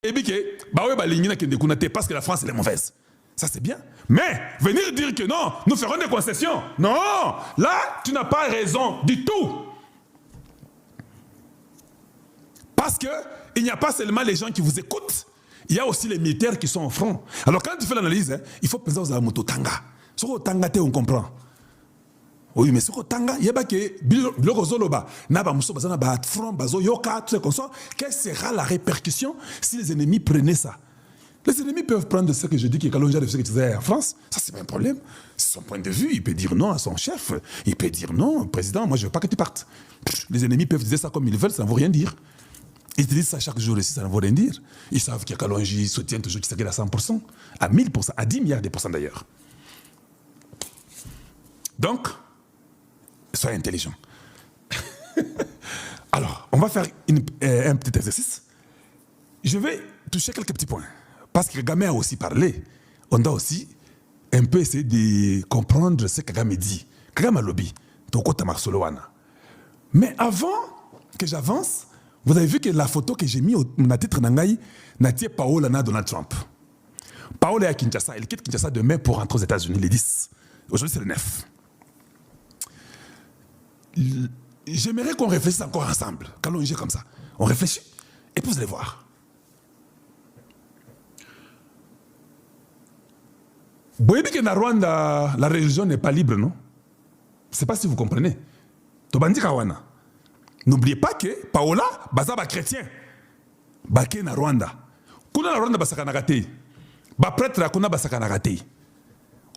Et bien que parce que la France elle est mauvaise. Ça c'est bien. Mais venir dire que non, nous ferons des concessions. Non, là tu n'as pas raison du tout. Parce que il n'y a pas seulement les gens qui vous écoutent, il y a aussi les militaires qui sont au front. Alors quand tu fais l'analyse, il faut penser aux amoto tanga. Sur le tanga on comprend. Oui, mais sur le tanga, il y a pas que biloko zoloba, naba muso bazana ba front bazo yoka tout ça comme ça. Quelle sera la répercussion si les ennemis prenaient ça? Les ennemis peuvent prendre ce que je dis, que Kalonja de ce que tu disais en France. Ça, c'est pas un problème. C'est son point de vue. Il peut dire non à son chef. Il peut dire non, président, moi, je veux pas que tu partes. Les ennemis peuvent dire ça comme ils veulent, ça ne veut rien dire. Ils te disent ça chaque jour ici, ça ne veut rien dire. Ils savent que Kalonji soutient toujours Tshisekedi à 100%, à 1000%, à 10 milliards de pourcents d'ailleurs. Donc, soyez intelligents. Alors, on va faire un petit exercice. Je vais toucher quelques petits points. Parce que Kagame a aussi parlé. On doit aussi un peu essayer de comprendre ce que Kagame dit. Kagame a lobby. Mais avant que j'avance, vous avez vu que la photo que j'ai mise au titre d'Angaï, Natie Paola na Donald Trump. Paola est à Kinshasa. Elle quitte Kinshasa demain pour rentrer aux États-Unis, les 10. Aujourd'hui, c'est le 9. J'aimerais qu'on réfléchisse encore ensemble. Kalonji comme ça. On réfléchit. Et puis vous allez voir. Vous voyez que dans Rwanda, la religion n'est pas libre, non? Je ne sais pas si vous comprenez. Tobandi Kawana. N'oubliez pas que Paola, bazaba chrétien. Baké na Rwanda. Kuna na Rwanda basaka nagate. Ba prêtre kuna basaka nagate.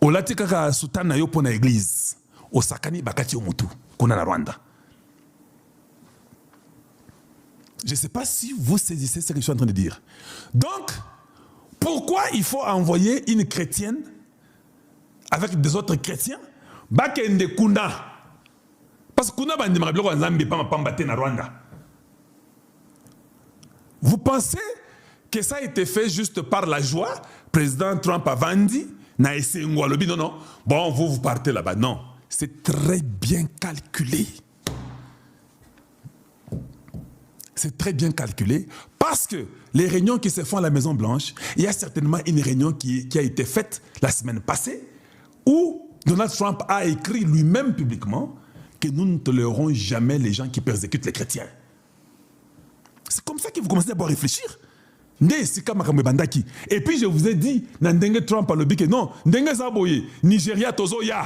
Olati kaka sultana yo pona église. Osakani bakati omutu. Kuna na Rwanda. Je ne sais pas si vous saisissez ce que je suis en train de dire. Donc, pourquoi il faut envoyer une chrétienne avec des autres chrétiens? Bakende kuna. Parce que kuna bandi marabiloko nzambe pa mapambate na Rwanda. Vous pensez que ça a été fait juste par la joie? Président Trump a vendu, na essayé ngwalobi, non, non. Bon, vous partez là-bas. Non. C'est très bien calculé. C'est très bien calculé parce que les réunions qui se font à la Maison Blanche, il y a certainement une réunion qui a été faite la semaine passée où Donald Trump a écrit lui-même publiquement que nous ne tolérerons jamais les gens qui persécutent les chrétiens. C'est comme ça que vous commencez à réfléchir. Et puis je vous ai dit, Nandenge Trump a le que non, Ndenge Zaboye, Nigeria, Tozoya.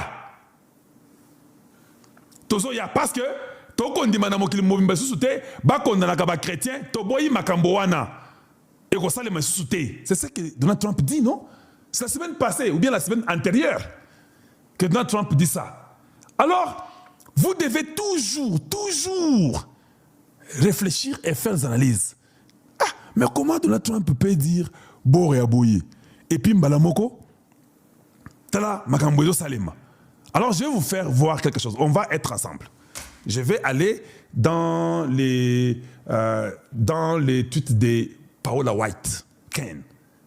Tozoya, parce que tokondima na mokili mobimba susute bakonda na kaba chrétien toboyi makambo wana et ko sale susute. C'est ce que Donald Trump dit, non? C'est la semaine passée ou bien la semaine antérieure que Donald Trump dit ça. Alors, vous devez toujours réfléchir et faire des analyses. Ah, mais comment Donald Trump peut dire Boré Aboye et puis Mbalamoko Tala makambo salema. Alors, je vais vous faire voir quelque chose. On va être ensemble. Je vais aller dans les tweets de Paola White. Ken.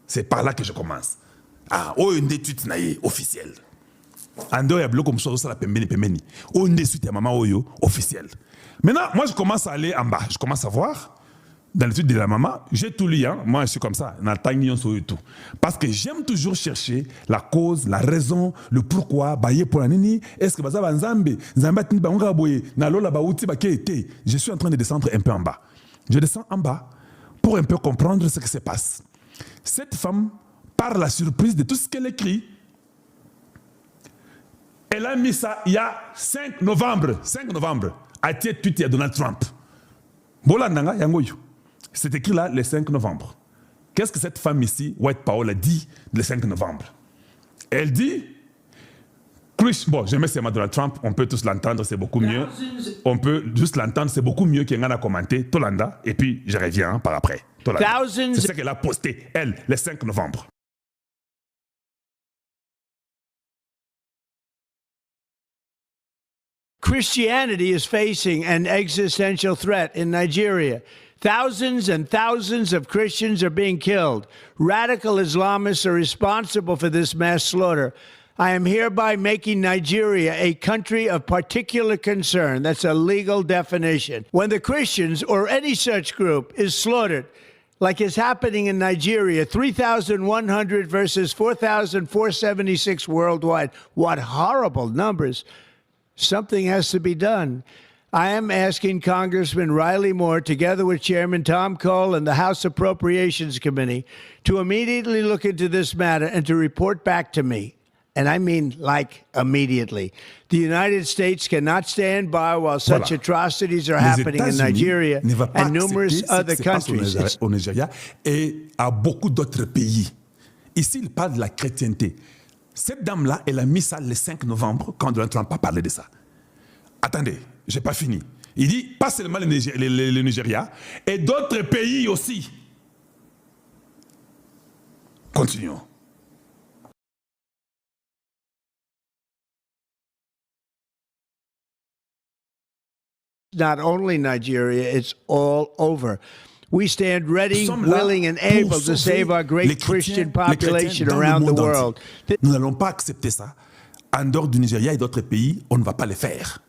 C'est par là que je commence. Ah, oh, une des tweets officiels. Ando ya bloko mso ça la pembeni pembeni. Oh, une des tweets ya maman oyo officiel. Maintenant, moi je commence à aller en bas. Je commence à voir dans les tweets de la maman. J'ai tout lu, hein. Moi je suis comme ça. Tout. Parce que j'aime toujours chercher la cause, la raison, le pourquoi. Baye pour la nini. Est-ce que baza banzambe, nzamba tini bangonga boye, na lola ba uti ba kete. Je suis en train de descendre un peu en bas. Je descends en bas pour un peu comprendre ce qui se passe. Cette femme, par la surprise de tout ce qu'elle écrit, elle a mis ça il y a 5 novembre. 5 novembre. À tweet à Donald Trump. Bolandanga yangoyo. C'est écrit là le 5 novembre. Qu'est-ce que cette femme ici, White Paola, dit le 5 novembre? Elle dit, bon, j'aimais ce mot Donald Trump, on peut tous l'entendre, c'est beaucoup mieux. On peut juste l'entendre, c'est beaucoup mieux qu'il y en a commenté, Tolanda, et puis je reviens par après. C'est ce qu'elle a posté, elle, le 5 novembre. Christianity is facing an existential threat in Nigeria. Thousands and thousands of Christians are being killed. Radical Islamists are responsible for this mass slaughter. I am hereby making Nigeria a country of particular concern. That's a legal definition. When the Christians or any such group is slaughtered, like is happening in Nigeria, 3,100 versus 4,476 worldwide. What horrible numbers. Something has to be done. I am asking Congressman Riley Moore, together with Chairman Tom Cole and the House Appropriations Committee, to immediately look into this matter and to report back to me. And I mean, like, immediately. The United States cannot stand by while such atrocities are happening in Nigeria and numerous other countries. Au Nigeria et à beaucoup d'autres pays. Ici, il parle de la chrétienté. Cette dame-là, elle a mis ça le 5 novembre, quand Donald Trump a parlé de ça. Attendez, je n'ai pas fini. Il dit, pas seulement le Nigeria, et d'autres pays aussi. Continuons. Not only Nigeria, it's all over. We stand ready, willing, and able to save our great Christian population around the world. Nous n'allons pas accepter ça. En dehors du Nigeria et d'autres pays, on ne va pas le faire.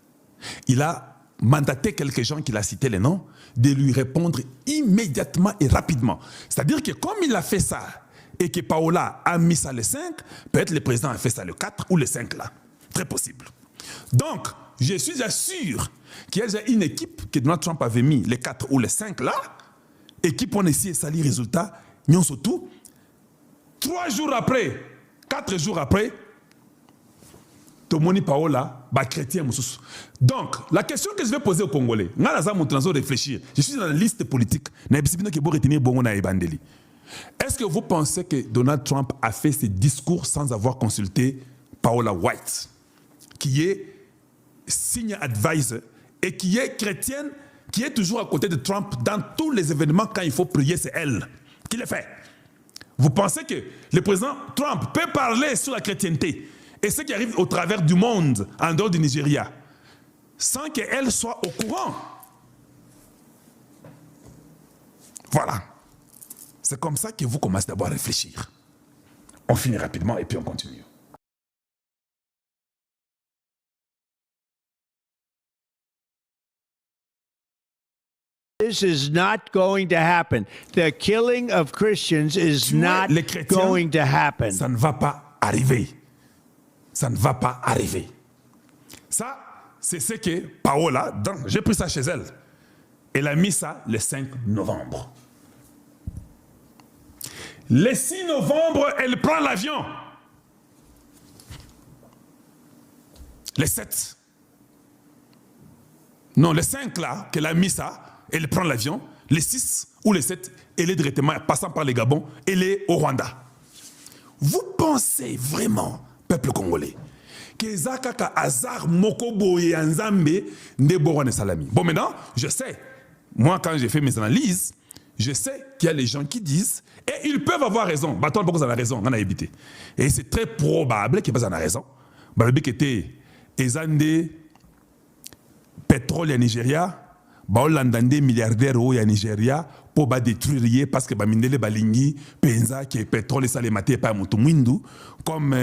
Il a mandaté quelques gens qu'il a cité les noms de lui répondre immédiatement et rapidement. C'est-à-dire que comme il a fait ça et que Paola a mis ça le 5, peut-être le président a fait ça le 4 ou le 5 là. Très possible. Donc, je suis sûr qu'il y a déjà une équipe que Donald Trump avait mis les 4 ou les 5 là, et qui pour essayer de salir résultat, nous surtout, 3 jours après, 4 jours après, Tomoni Paola, bah chrétien Moussous. Donc, la question que je vais poser aux Congolais, réfléchir, je suis dans la liste politique, est-ce que vous pensez que Donald Trump a fait ses discours sans avoir consulté Paola White, qui est senior advisor et qui est chrétienne, qui est toujours à côté de Trump dans tous les événements quand il faut prier, c'est elle qui le fait. Vous pensez que le président Trump peut parler sur la chrétienté et ce qui arrive au travers du monde, en dehors du Nigeria, sans qu'elle soit au courant? Voilà. C'est comme ça que vous commencez d'abord à réfléchir. On finit rapidement et puis on continue. This is not going to happen. The killing of Christians is not going to happen. Ça ne va pas arriver. Ça ne va pas arriver. Ça, c'est ce que Paola, j'ai pris ça chez elle. Elle a mis ça le 5 novembre. Le 6 novembre, elle prend l'avion. Le 7. Non, le 5 là, qu'elle a mis ça, elle prend l'avion. Le 6 ou le 7, elle est directement, passant par le Gabon, elle est au Rwanda. Vous pensez vraiment, peuple congolais, que Zakaka Azar Mokobo et Nzambe ne Borone Salami? Bon, maintenant, je sais, moi, quand j'ai fait mes analyses, je sais qu'il y a les gens qui disent, et ils peuvent avoir raison. Baton, pourquoi vous avez raison, on a évité. Et c'est très probable qu'ils aient raison. Balobi qui était Ezande, pétrole en Nigeria, baolandande milliardaires au Nigeria pour détruire parce que bamindele balingi penza que pétrole ça les maté pas mutu mwindu comme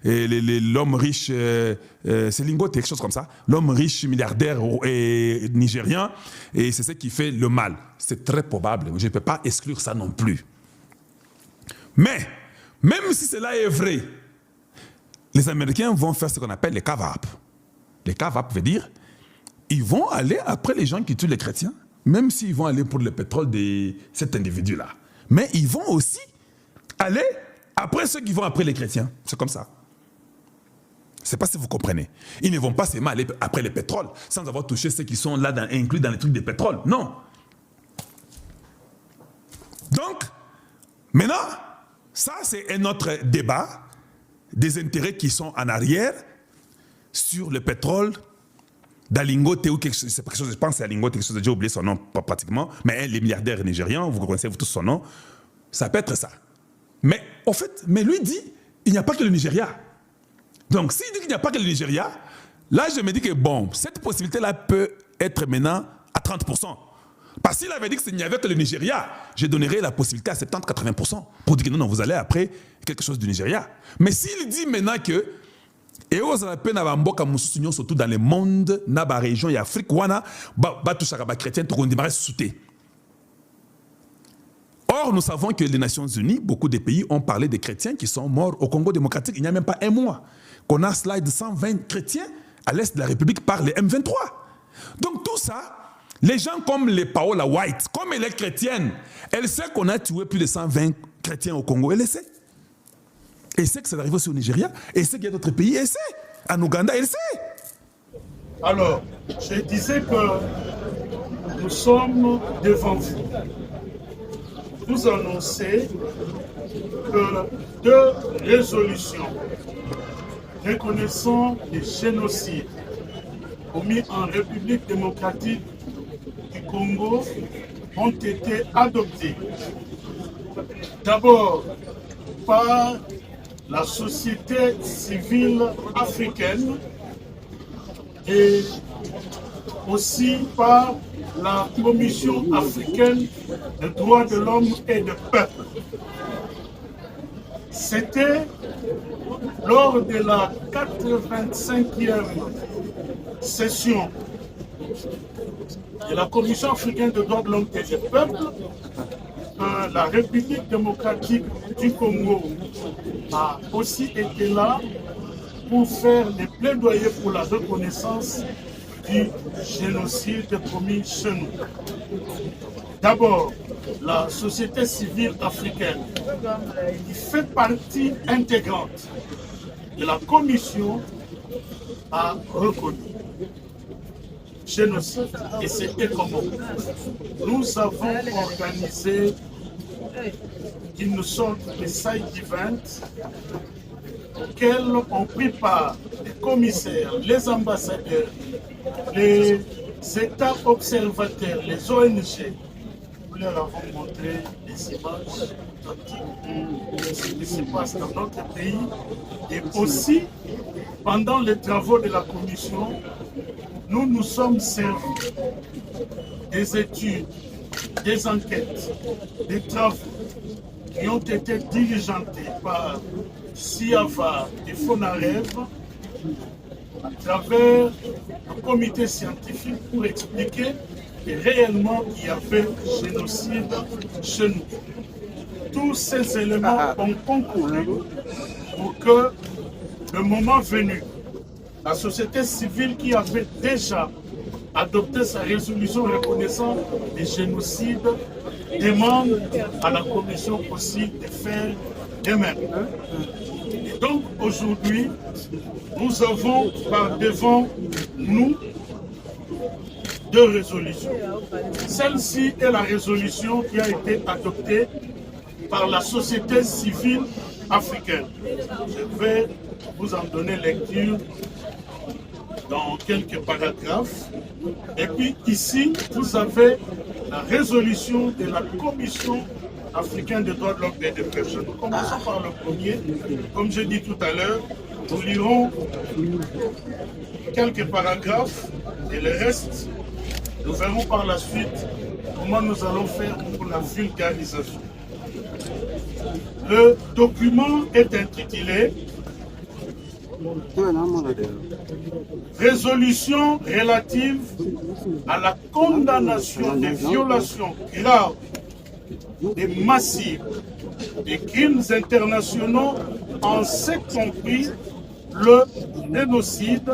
l'homme riche c'est lingote quelque chose comme ça, l'homme riche milliardaire nigérien, et c'est ce qui fait le mal. C'est très probable, je ne peux pas exclure ça non plus. Mais même si cela est vrai, les Américains vont faire ce qu'on appelle les cover-up. Les cover-up veut dire ils vont aller après les gens qui tuent les chrétiens, même s'ils vont aller pour le pétrole de cet individu-là. Mais ils vont aussi aller après ceux qui vont après les chrétiens. C'est comme ça. Je ne sais pas si vous comprenez. Ils ne vont pas seulement aller après le pétrole sans avoir touché ceux qui sont là inclus dans les trucs de pétrole. Non. Donc, maintenant, ça c'est un autre débat des intérêts qui sont en arrière sur le pétrole, d'Alingote ou quelque chose, je pense à Alingote, quelque chose, j'ai oublié son nom pratiquement, mais les milliardaires nigérians, vous connaissez tous son nom, ça peut être ça. Mais au fait, mais lui dit, il n'y a pas que le Nigeria. Donc s'il dit qu'il n'y a pas que le Nigeria, là je me dis que bon, cette possibilité-là peut être maintenant à 30%. Parce qu'il avait dit qu'il n'y avait que le Nigeria, je donnerais la possibilité à 70-80% pour dire que non, vous allez après quelque chose du Nigeria. Mais s'il dit maintenant que et aux Européens surtout dans le monde, dans la région et Afrique, wana ba toucha ba chrétien to qu'on démarre sauter. Or, nous savons que les Nations Unies, beaucoup de pays ont parlé des chrétiens qui sont morts au Congo démocratique. Il n'y a même pas un mois qu'on a slide 120 chrétiens à l'est de la République par les M23. Donc tout ça, les gens comme les Paola White, comme elle est chrétienne, elle sait qu'on a tué plus de 120 chrétiens au Congo. Elle le sait. Elle sait que ça arrive aussi au Nigeria. Elle sait qu'il y a d'autres pays. Elle sait. En Ouganda, elle sait. Alors, je disais que nous sommes devant vous. Vous annoncez que 2 résolutions reconnaissant les génocides commis en République démocratique du Congo ont été adoptées. D'abord par la société civile africaine et aussi par la Commission africaine des droits de l'homme et du peuple. C'était lors de la 85e session de la Commission africaine des droits de l'homme et du peuple que la République démocratique du Congo a aussi été là pour faire des plaidoyers pour la reconnaissance du génocide commis chez nous. D'abord, la société civile africaine, qui fait partie intégrante de la commission, a reconnu génocide. Et c'était comment? Nous avons organisé une sorte de side event auquel ont pris part les commissaires, les ambassadeurs, les États observateurs, les ONG. Nous leur avons montré des images de ce qui se passe dans notre pays. Et aussi, pendant les travaux de la commission, nous nous sommes servis des études, des enquêtes, des travaux qui ont été diligentés par SIAVA et FONAREV à travers le comité scientifique pour expliquer que réellement il y avait génocide chez nous. Tous ces éléments ont concouru pour que, le moment venu, la société civile qui avait déjà adopté sa résolution reconnaissant les génocides demande à la commission aussi de faire de même. Et donc aujourd'hui, nous avons par devant nous 2 résolutions. Celle-ci est la résolution qui a été adoptée par la société civile africaine. Je vais vous en donner lecture dans quelques paragraphes. Et puis ici, vous avez la résolution de la Commission africaine des droits de l'homme et des personnes. Nous commençons par le premier. Comme je dis tout à l'heure, nous lirons quelques paragraphes et le reste, nous verrons par la suite comment nous allons faire pour la vulgarisation. Le document est intitulé Résolution relative à la condamnation des violations graves et massives des crimes internationaux, en ce compris le génocide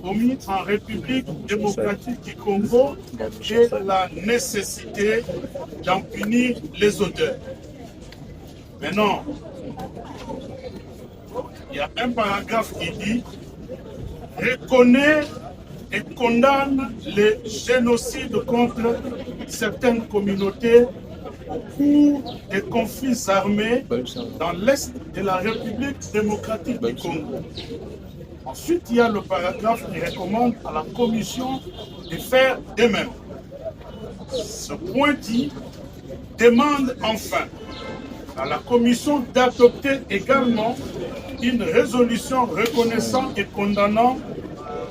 commis en République démocratique du Congo et la nécessité d'en punir les auteurs. Maintenant, il y a un paragraphe qui dit « reconnaît et condamne les génocides contre certaines communautés au cours des conflits armés dans l'Est de la République démocratique du Congo. » Ensuite, il y a le paragraphe qui recommande à la Commission de faire de même. Ce point dit « demande enfin à la Commission d'adopter également une résolution reconnaissant et condamnant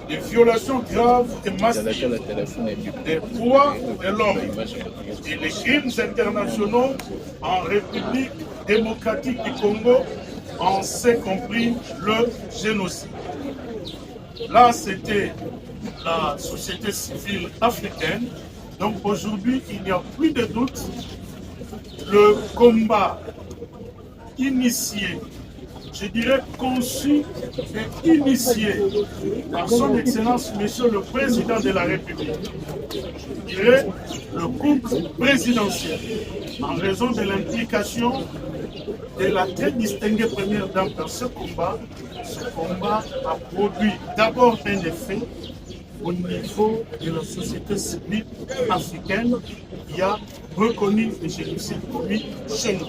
les violations graves et massives des droits de l'homme et les crimes internationaux en République démocratique du Congo, en ce compris le génocide. » Là, c'était la société civile africaine. Donc aujourd'hui, il n'y a plus de doute. le combat initié, je dirais conçu et initié par son Excellence Monsieur le Président de la République, je dirais le couple présidentiel, en raison de l'implication de la très distinguée première dame dans ce combat a produit d'abord un effet au niveau de la société civile africaine qui a reconnu les génocides commis chez nous.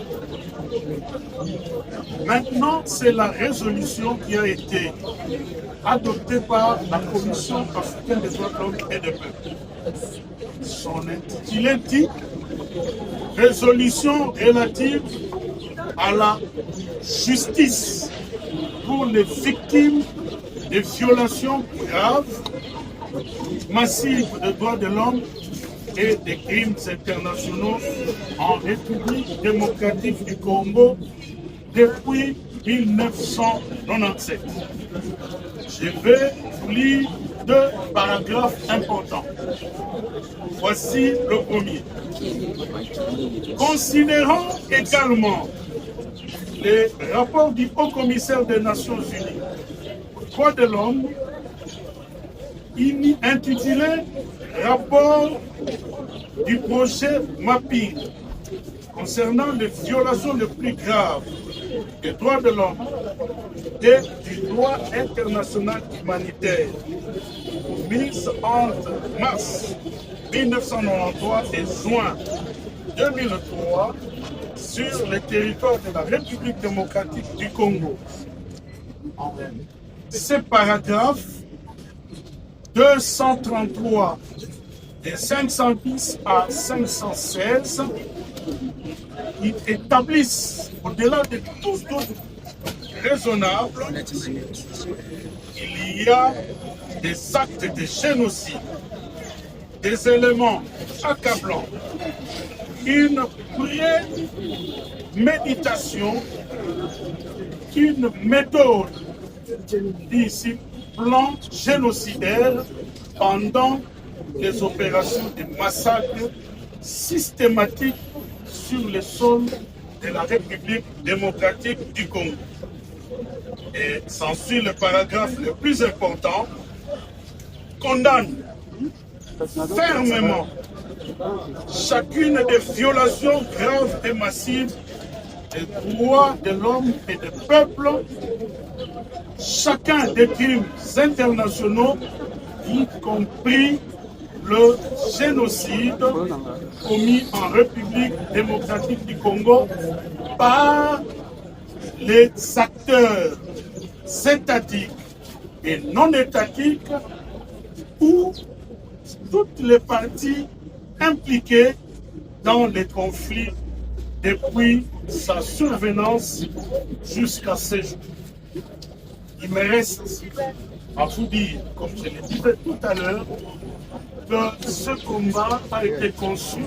Maintenant, c'est la résolution qui a été adoptée par la Commission africaine des droits de l'homme et des peuples. Son intitulé dit « Résolution relative à la justice pour les victimes des violations graves, massives des droits de l'homme et des crimes internationaux en République démocratique du Congo depuis 1997. Je vais vous lire deux paragraphes importants. Voici le premier. Considérant également les rapports du Haut-Commissaire des Nations Unies aux droits de l'homme, intitulé Rapport du projet Mapping concernant les violations les plus graves des droits de l'homme et du droit international humanitaire mises entre mars 1993 et juin 2003 sur le territoire de la République démocratique du Congo. Ces paragraphes 233 et 510 à 516 ils établissent, au-delà de tout doute raisonnable, il y a des actes de génocide, des éléments accablants, une préméditation, une méthode, ici, plan génocidaire pendant les opérations de massacre systématiques sur le sol de la République démocratique du Congo. Et s'ensuit le paragraphe le plus important, condamne fermement chacune des violations graves et massives des droits de l'homme et des peuples, chacun des crimes internationaux, y compris le génocide commis en République démocratique du Congo par les acteurs étatiques et non étatiques ou toutes les parties impliquées dans les conflits depuis sa survenance jusqu'à ce jour. Il me reste à vous dire, comme je le disais tout à l'heure, que ce combat a été conçu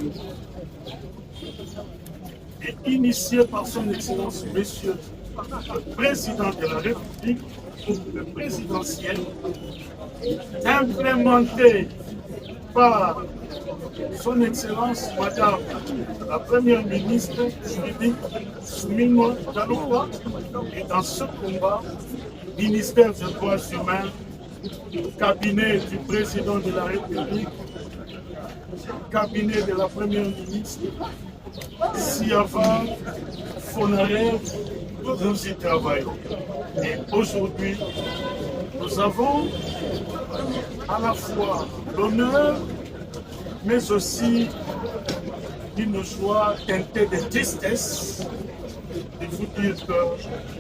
et initié par son Excellence, Monsieur le Président de la République, le présidentiel, implémenté par son Excellence, Madame la Première ministre juridique Soumino Dalouka, et dans ce combat, ministère des droits humains, cabinet du président de la République, cabinet de la Première ministre, Siava, Fonaré, nous y travaillons. Et aujourd'hui, nous avons à la fois l'honneur, mais aussi une joie teintée de tristesse de vous dire que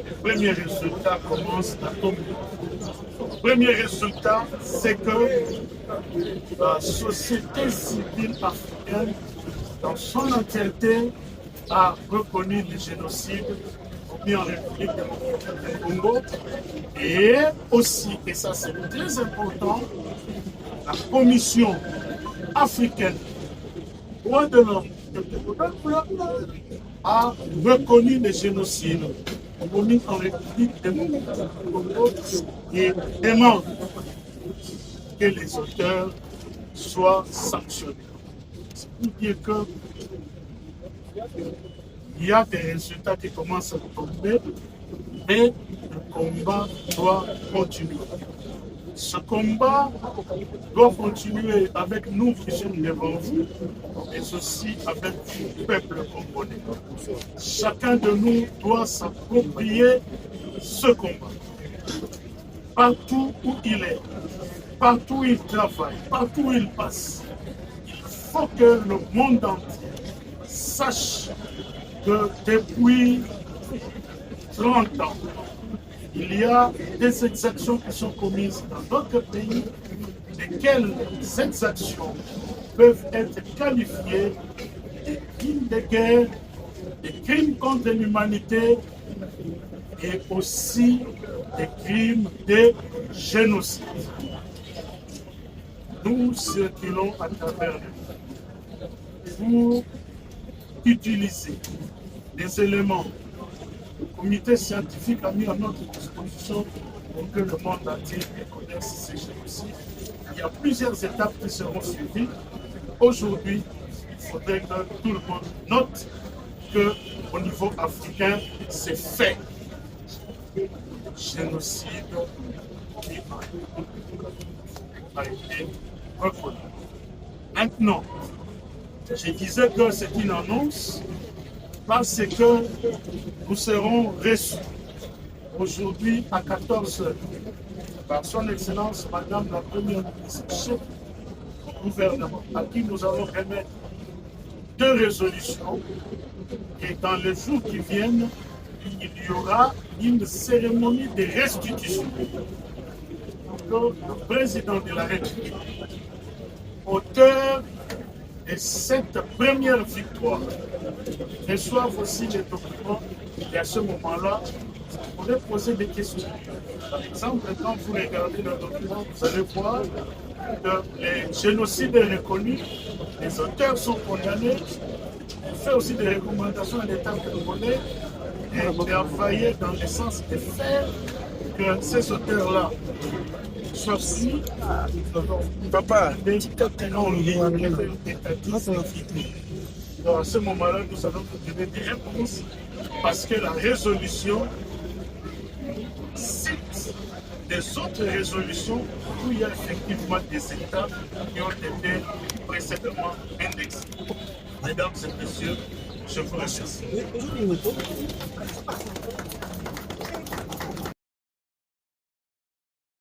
les premiers résultats commencent à tomber. Le premier résultat, c'est que la société civile africaine, dans son entièreté, a reconnu le génocide commis en République démocratique du Congo. Et aussi, et ça c'est très important, la Commission africaine droits de l'homme a reconnu le génocide commis en République démocratique du Congo et demande que les auteurs soient sanctionnés. C'est pour dire que il y a des résultats qui commencent à tomber, mais le combat doit continuer. Ce combat doit continuer avec nous qui sommes devant vous, mais aussi avec le peuple congolais. Chacun de nous doit s'approprier ce combat. Partout où il est, partout où il travaille, partout où il passe, il faut que le monde entier sache que depuis 30 ans, il y a des exactions qui sont commises dans d'autres pays, lesquelles exactions peuvent être qualifiées de crimes de guerre, des crimes contre l'humanité et aussi des crimes de génocide. Nous circulons à travers le monde pour utiliser des éléments. Le comité scientifique a mis à notre disposition pour que le monde entier connaisse ces génocides. Il y a plusieurs étapes qui seront suivies. Aujourd'hui, il faudrait que tout le monde note qu'au niveau africain, c'est fait. Génocide qui a été reconnu. Maintenant, je disais que c'est une annonce parce que nous serons reçus aujourd'hui à 14h par son Excellence Madame la Première ministre chef du gouvernement, à qui nous allons remettre 2 résolutions. Et dans les jours qui viennent, il y aura une cérémonie de restitution. Donc, le président de la République, auteur de cette première victoire, reçoivent aussi les documents et à ce moment-là, vous pourrez poser des questions. Par exemple, quand vous regardez le document, vous allez voir que les génocides reconnus, les auteurs sont condamnés. On fait aussi des recommandations à l'État congolais et travailler dans le sens de faire que ces auteurs-là soient pris. Papa, à ce moment-là, nous allons vous donner des réponses parce que la résolution cite des autres résolutions où il y a effectivement des États qui ont été précédemment indexés. Mesdames et messieurs, je vous remercie.